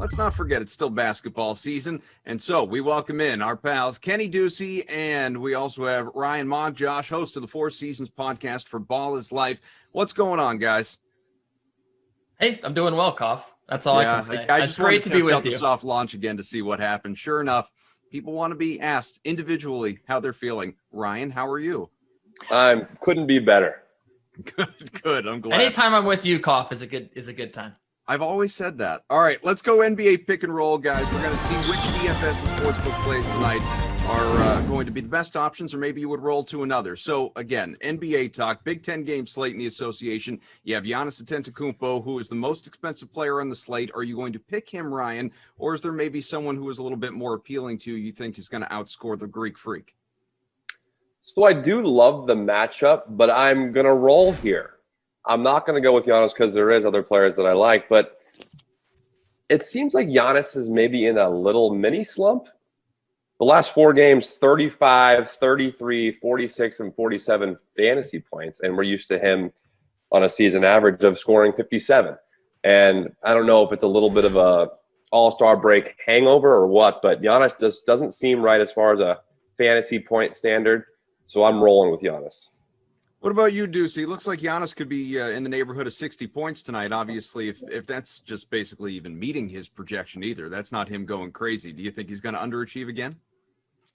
let's not forget it's still basketball season. And so we welcome in our pals Kenny Ducey, and we also have Ryan Magdziarz, host of the Four Seasons podcast for Ball is Life. What's going on, guys? Hey, I'm doing well, Koff. That's all I can say. I just wanted to be test with out you. the soft launch again to see what happened. Sure enough, people want to be asked individually how they're feeling. Ryan, how are you? I couldn't be better. Good. I'm glad. Anytime I'm with you, Koff is a good time. I've always said that. All right, let's go NBA pick and roll, guys. We're going to see which DFS and Sportsbook plays tonight are going to be the best options, or maybe you would roll to another. So, again, NBA talk, Big Ten game slate in the association. You have Giannis Antetokounmpo, who is the most expensive player on the slate. Are you going to pick him, Ryan, or is there maybe someone who is a little bit more appealing to you think is going to outscore the Greek Freak? So I do love the matchup, but I'm going to roll here. I'm not going to go with Giannis because there is other players that I like, but it seems like Giannis is maybe in a little mini slump. The last 4 games, 35, 33, 46, and 47 fantasy points, and we're used to him on a season average of scoring 57. And I don't know if it's a little bit of a all-star break hangover or what, but Giannis just doesn't seem right as far as a fantasy point standard, so I'm rolling with Giannis. What about you, Ducey? Looks like Giannis could be in the neighborhood of 60 points tonight. Obviously, if that's just basically even meeting his projection either, that's not him going crazy. Do you think he's going to underachieve again?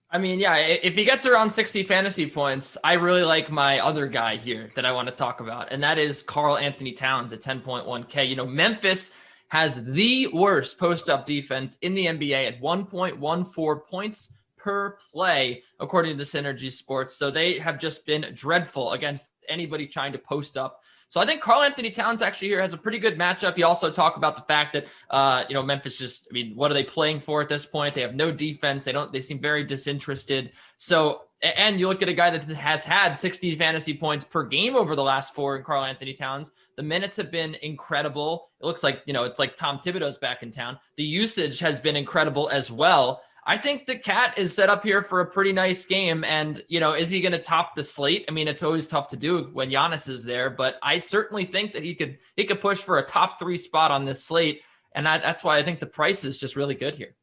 I mean, yeah, if he gets around 60 fantasy points, I really like my other guy here that I want to talk about, and that is Karl Anthony Towns at 10.1K. You know, Memphis has the worst post-up defense in the NBA at 1.14 points per play, according to Synergy Sports. So they have just been dreadful against anybody trying to post up. So I think Karl Anthony Towns actually here has a pretty good matchup. You also talk about the fact that, Memphis just, I mean, what are they playing for at this point? They have no defense. They seem very disinterested. So, and you look at a guy that has had 60 fantasy points per game over the last 4 in Karl Anthony Towns. The minutes have been incredible. It looks like, it's like Tom Thibodeau's back in town. The usage has been incredible as well. I think the Cat is set up here for a pretty nice game. And, is he going to top the slate? I mean, it's always tough to do when Giannis is there, but I certainly think that he could push for a top 3 spot on this slate. And that's why I think the price is just really good here.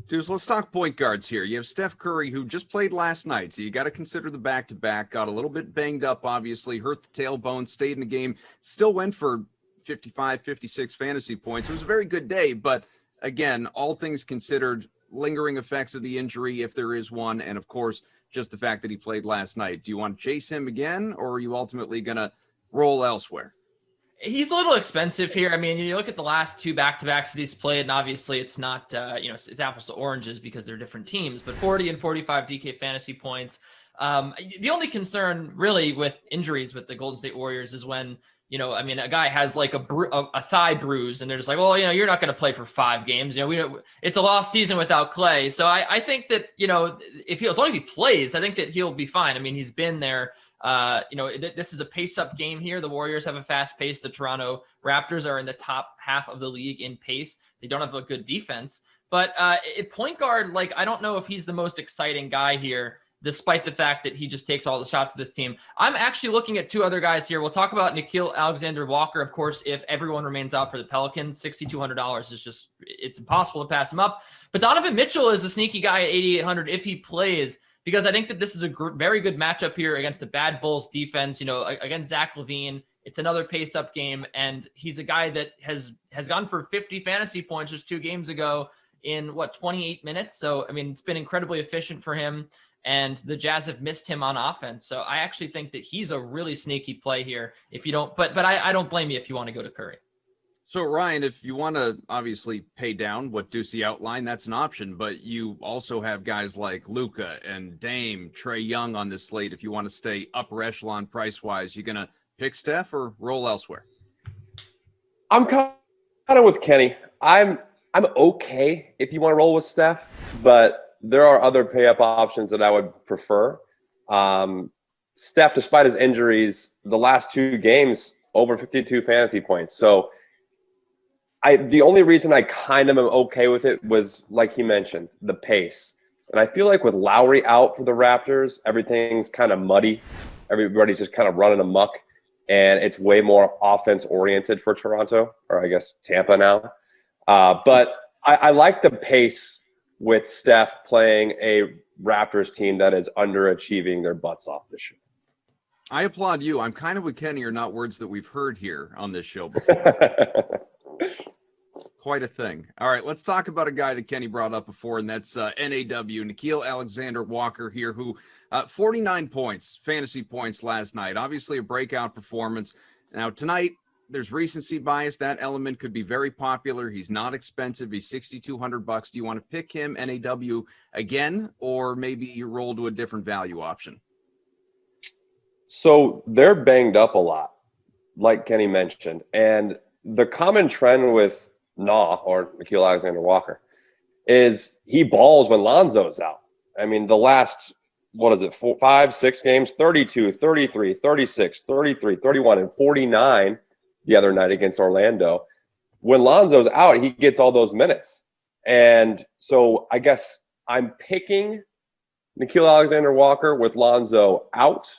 Dudes, let's talk point guards here. You have Steph Curry, who just played last night, so you got to consider the back-to-back. Got a little bit banged up, obviously, hurt the tailbone, stayed in the game, still went for 55, 56 fantasy points. It was a very good day, but again, all things considered, lingering effects of the injury, if there is one, and of course, just the fact that he played last night. Do you want to chase him again, or are you ultimately going to roll elsewhere? He's a little expensive here. I mean, you look at the last 2 back-to-backs that he's played, and obviously it's not, it's apples to oranges because they're different teams, but 40 and 45 DK fantasy points. The only concern really with injuries with the Golden State Warriors is when, a guy has like a thigh bruise and they're just like, well, you're not going to play for 5 games. It's a lost season without Clay. So I think that, as long as he plays, I think that he'll be fine. I mean, he's been there. This is a pace-up game here. The Warriors have a fast pace. The Toronto Raptors are in the top half of the league in pace. They don't have a good defense. But at point guard, I don't know if he's the most exciting guy here, despite the fact that he just takes all the shots of this team. I'm actually looking at 2 other guys here. We'll talk about Nickeil Alexander-Walker. Of course, if everyone remains out for the Pelicans, $6,200 is just, it's impossible to pass him up. But Donovan Mitchell is a sneaky guy at $8,800 if he plays, because I think that this is a very good matchup here against the bad Bulls defense, against Zach LaVine. It's another pace-up game, and he's a guy that has gone for 50 fantasy points just 2 games ago in, 28 minutes? So, I mean, it's been incredibly efficient for him. And the Jazz have missed him on offense. So I actually think that he's a really sneaky play here. If you don't, but I don't blame you if you want to go to Curry. So Ryan, if you want to obviously pay down what Ducey outlined, that's an option. But you also have guys like Luka and Dame, Trae Young on this slate. If you want to stay upper echelon price-wise, you going to pick Steph or roll elsewhere? I'm kind of with Kenny. I'm okay if you want to roll with Steph, but there are other pay-up options that I would prefer. Steph, despite his injuries, the last 2 games, over 52 fantasy points. So the only reason I kind of am okay with it was, like he mentioned, the pace. And I feel like with Lowry out for the Raptors, everything's kind of muddy. Everybody's just kind of running amok. And it's way more offense-oriented for Toronto, or I guess Tampa now. But I like the pace with Steph playing a Raptors team that is underachieving their butts off this year. I applaud you. I'm kind of with Kenny, are not words that we've heard here on this show before. Quite a thing. All right, let's talk about a guy that Kenny brought up before, and that's NAW, Nickeil Alexander-Walker here, who 49 points, fantasy points last night. Obviously a breakout performance. Now tonight, there's recency bias. That element could be very popular. He's not expensive. He's $6,200. Do you want to pick him, NAW, again, or maybe you roll to a different value option? So they're banged up a lot, like Kenny mentioned. And the common trend with NAW, or Nickeil Alexander-Walker, is he balls when Lonzo's out. I mean, the last, 4, 5, 6 games, 32, 33, 36, 33, 31, and 49 the other night against Orlando. When Lonzo's out, he gets all those minutes. And so I guess I'm picking Nickeil Alexander-Walker with Lonzo out.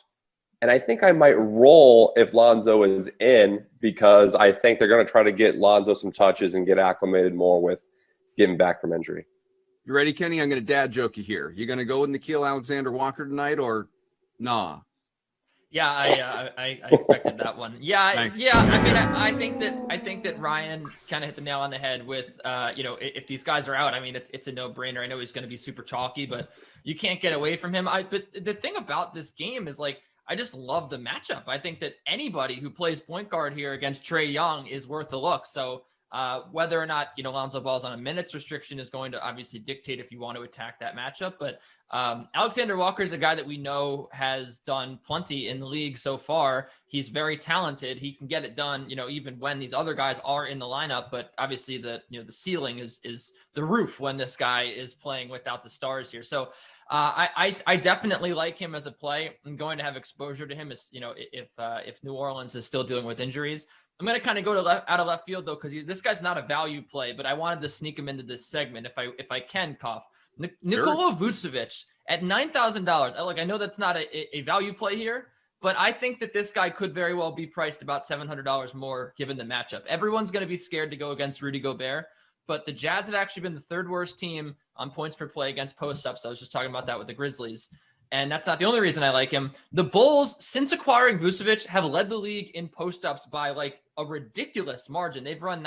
And I think I might roll if Lonzo is in, because I think they're going to try to get Lonzo some touches and get acclimated more with getting back from injury. You ready, Kenny? I'm going to dad joke you here. You going to go with Nickeil Alexander-Walker tonight, or nah? Yeah, I expected that one. Yeah, yeah. I mean, I think that Ryan kind of hit the nail on the head with, if these guys are out, I mean, it's a no-brainer. I know he's going to be super chalky, but you can't get away from him. But the thing about this game is, like, I just love the matchup. I think that anybody who plays point guard here against Trae Young is worth a look. So whether or not, Lonzo Ball's on a minutes restriction is going to obviously dictate if you want to attack that matchup. But Alexander Walker is a guy that we know has done plenty in the league so far. He's very talented. He can get it done, even when these other guys are in the lineup. But obviously the ceiling is the roof when this guy is playing without the stars here. So I definitely like him as a play. I'm going to have exposure to him as, if New Orleans is still dealing with injuries. I'm going to kind of go out of left field, though, because this guy's not a value play, but I wanted to sneak him into this segment if I can, Koff. Nikola Vucevic at $9,000. Look, I know that's not a value play here, but I think that this guy could very well be priced about $700 more given the matchup. Everyone's going to be scared to go against Rudy Gobert, but the Jazz have actually been the third worst team on points per play against post-ups. I was just talking about that with the Grizzlies. And that's not the only reason I like him. The Bulls, since acquiring Vucevic, have led the league in post-ups by like a ridiculous margin. They've run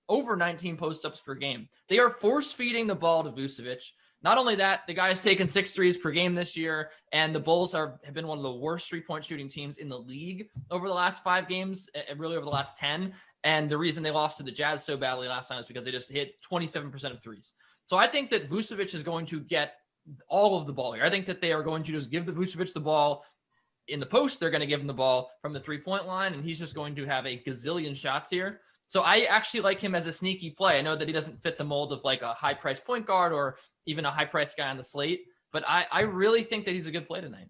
over 19 post-ups per game. They are force-feeding the ball to Vucevic. Not only that, the guy has taken 6 threes per game this year, and the Bulls have been one of the worst three-point shooting teams in the league over the last 5 games, and really over the last 10. And the reason they lost to the Jazz so badly last time is because they just hit 27% of threes. So I think that Vucevic is going to get all of the ball here. I think that they are going to just give the Vucevic the ball in the post. They're going to give him the ball from the 3-point line, and he's just going to have a gazillion shots here. So I actually like him as a sneaky play. I know that he doesn't fit the mold of like a high-priced point guard or even a high-priced guy on the slate, but I really think that he's a good play tonight.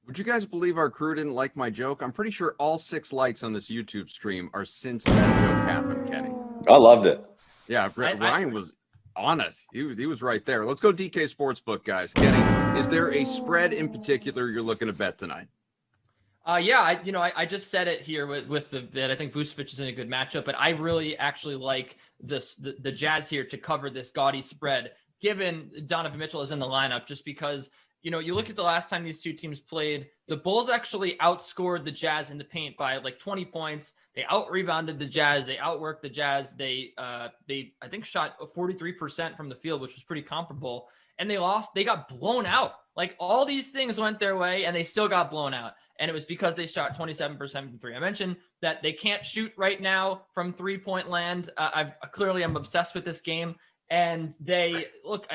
Would you guys believe our crew didn't like my joke? I'm pretty sure all 6 likes on this YouTube stream are since that joke happened, Kenny. I loved it. Yeah, Ryan was on it. He was right there. Let's go DK Sportsbook, guys. Kenny, is there a spread in particular you're looking to bet tonight? I just said it here with that I think Vucevic is in a good matchup, but I really actually like the Jazz here to cover this gaudy spread, given Donovan Mitchell is in the lineup, just because, you look at the last time these two teams played, the Bulls actually outscored the Jazz in the paint by like 20 points. They out-rebounded the Jazz. They outworked the Jazz. They I think shot 43% from the field, which was pretty comparable. And they lost. They got blown out. Like all these things went their way and they still got blown out. And it was because they shot 27% from 3. I mentioned that they can't shoot right now from 3-point land. I'm obsessed with this game. And they look,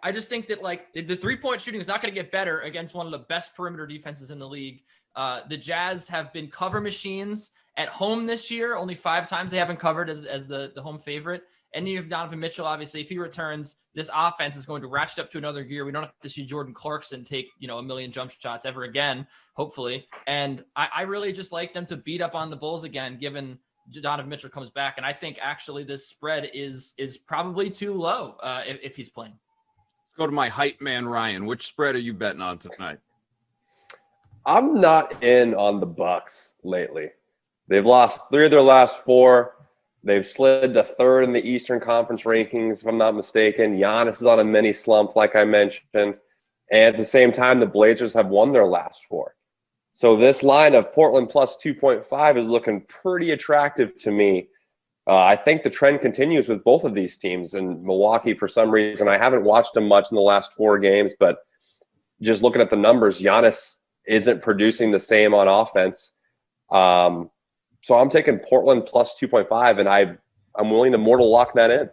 I just think that like the 3-point shooting is not going to get better against one of the best perimeter defenses in the league. The Jazz have been cover machines at home this year. Only 5 times they haven't covered as the home favorite. And you have Donovan Mitchell, obviously, if he returns, this offense is going to ratchet up to another gear. We don't have to see Jordan Clarkson take, a million jump shots ever again, hopefully. And I really just like them to beat up on the Bulls again, given Donovan Mitchell comes back. And I think actually this spread is probably too low if he's playing. Let's go to my hype man, Ryan. Which spread are you betting on tonight? I'm not in on the Bucks lately. They've lost 3 of their last 4. They've slid to third in the Eastern Conference rankings, if I'm not mistaken. Giannis is on a mini slump, like I mentioned. And at the same time, the Blazers have won their last 4. So this line of Portland plus 2.5 is looking pretty attractive to me. I think the trend continues with both of these teams. And Milwaukee, for some reason, I haven't watched them much in the last 4 games, but just looking at the numbers, Giannis isn't producing the same on offense. So I'm taking Portland plus 2.5, and I'm willing to mortal lock that in.